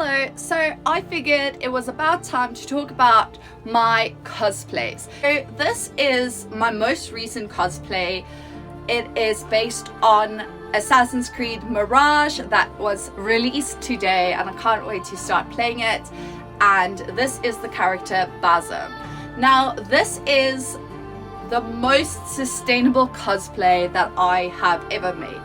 Hello, so I figured it was about time to talk about my cosplays. So this is my most recent cosplay. It is based on Assassin's Creed Mirage that was released today and I can't wait to start playing it. And this is the character Basim. Now this is the most sustainable cosplay that I have ever made.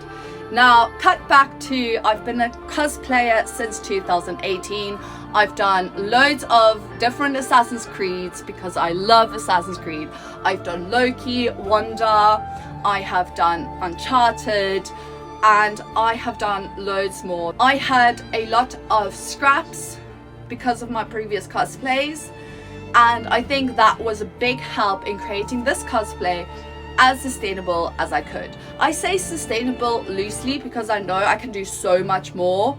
Now, cut back to, I've been a cosplayer since 2018. I've done loads of different Assassin's Creeds because I love Assassin's Creed. I've done Loki, Wanda, I have done Uncharted, and I have done loads more. I had a lot of scraps because of my previous cosplays, and I think that was a big help in creating this cosplay as sustainable as I could. I say sustainable loosely because I know I can do so much more,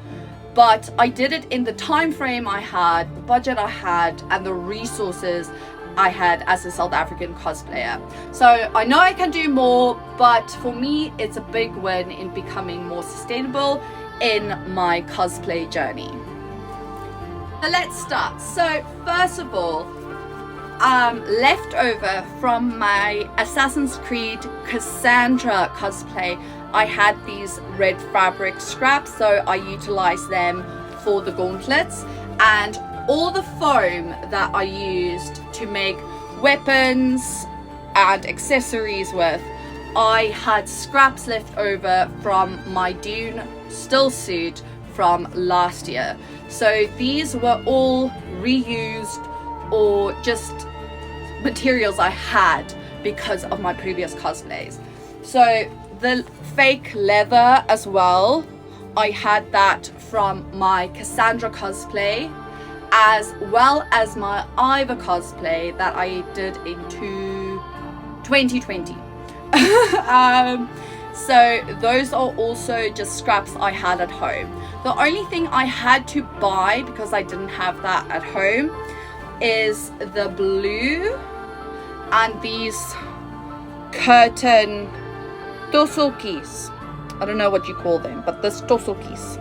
but I did it in the time frame I had, the budget I had, and the resources I had as a South African cosplayer. So I know I can do more, but for me it's a big win in becoming more sustainable in my cosplay journey. So let's start. So first of all, left over from my Assassin's Creed Cassandra cosplay, I had these red fabric scraps, so I utilized them for the gauntlets, and all the foam that I used to make weapons and accessories with, I had scraps left over from my Dune still suit from last year. So these were all reused or just materials I had because of my previous cosplays. So the fake leather as well, I had that from my Cassandra cosplay, as well as my Iva cosplay that I did into 2020. So those are also just scraps I had at home. The only thing I had to buy, because I didn't have that at home, is the blue and these curtain tosolkis. I don't know what you call them, but this tosolkis.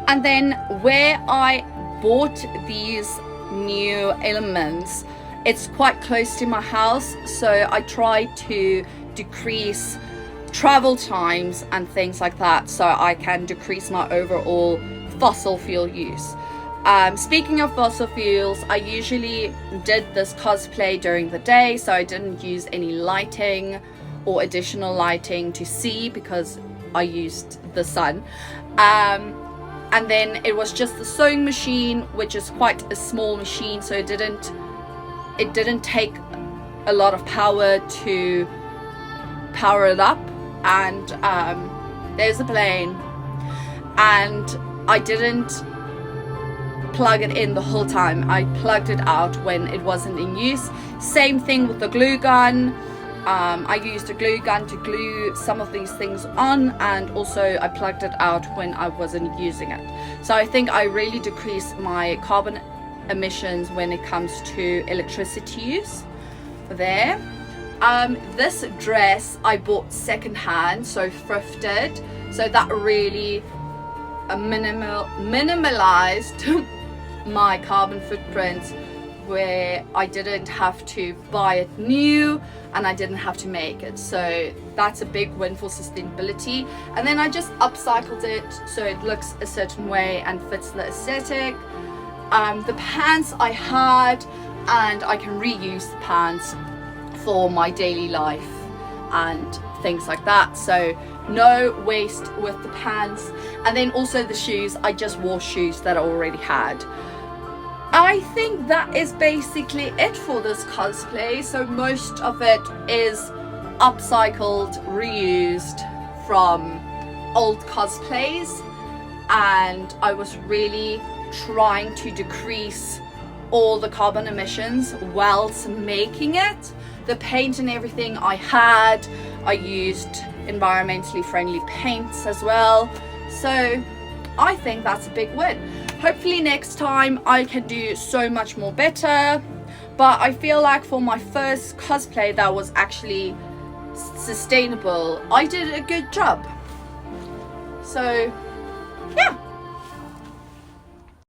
And then where I bought these new elements, it's quite close to my house, so I tried to decrease travel times and things like that so I can decrease my overall fossil fuel use. Speaking of fossil fuels, I usually did this cosplay during the day, so I didn't use any lighting or additional lighting to see because I used the sun. And then it was just the sewing machine, which is quite a small machine, so it didn't take a lot of power to power it up. And there's a plane, and I didn't plug it in the whole time. I plugged it out when it wasn't in use. Same thing with the glue gun. I used a glue gun to glue some of these things on, and also I plugged it out when I wasn't using it. So I think I really decreased my carbon emissions when it comes to electricity use there. This dress I bought secondhand, so thrifted, so that really minimalized my carbon footprint, where I didn't have to buy it new and I didn't have to make it. So that's a big win for sustainability. And then I just upcycled it so it looks a certain way and fits the aesthetic. The pants I had, and I can reuse the pants for my daily life and things like that, so no waste with the pants. And then also the shoes, I just wore shoes that I already had. I think that is basically it for this cosplay. So most of it is upcycled, reused from old cosplays, and I was really trying to decrease all the carbon emissions whilst making it. The paint and everything I had, I used environmentally friendly paints as well. So I think that's a big win. Hopefully next time I can do so much more better, but I feel like for my first cosplay that was actually sustainable, I did a good job. So yeah.